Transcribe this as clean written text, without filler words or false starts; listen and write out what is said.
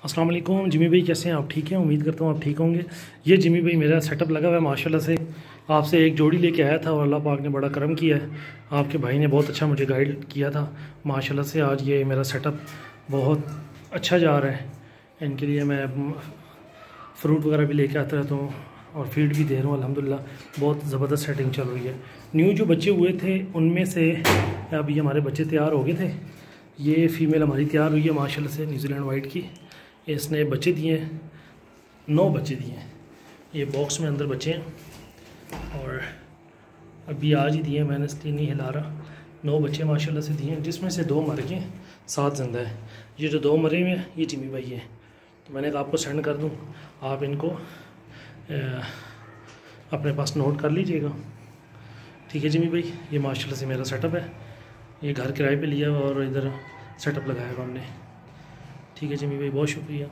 अस्सलाम वालेकुम। जिमी भाई कैसे हैं आप? ठीक हैं, उम्मीद करता हूँ आप ठीक होंगे। ये जिमी भाई मेरा सेटअप लगा हुआ है माशाल्लाह से। आपसे एक जोड़ी लेके आया था और अल्लाह पाक ने बड़ा करम किया है। आपके भाई ने बहुत अच्छा मुझे गाइड किया था माशाल्लाह से। आज ये मेरा सेटअप बहुत अच्छा जा रहा है। इनके लिए मैं फ्रूट वगैरह भी लेके आता रहता हूँ और फीड भी दे रहा हूँ अल्हम्दुलिल्लाह। बहुत ज़बरदस्त सेटिंग चल रही है। न्यू जो बच्चे हुए थे उनमें से अभी हमारे बच्चे तैयार हो गए थे। ये फ़ीमेल हमारी तैयार हुई है माशाल्लाह से, न्यूजीलैंड वाइट की। इसने बच्चे दिए हैं, 9 बच्चे दिए हैं। ये बॉक्स में अंदर बच्चे हैं और अभी आज ही दिए हैं, मैंने इसलिए नहीं हिला रहा। 9 बच्चे माशाल्लाह से दिए हैं, जिसमें से 2 मर गए, 7 जिंदा है। ये जो 2 मरे हुए हैं ये जिमी भाई है, तो मैंने कहा आपको सेंड कर दूं, आप इनको अपने पास नोट कर लीजिएगा। ठीक है जिमी भाई, ये माशाल्लाह से मेरा सेटअप है। ये घर किराए पे लिया और इधर सेटअप लगाया हुआ हमने। ठीक है जिमी भाई, बहुत शुक्रिया।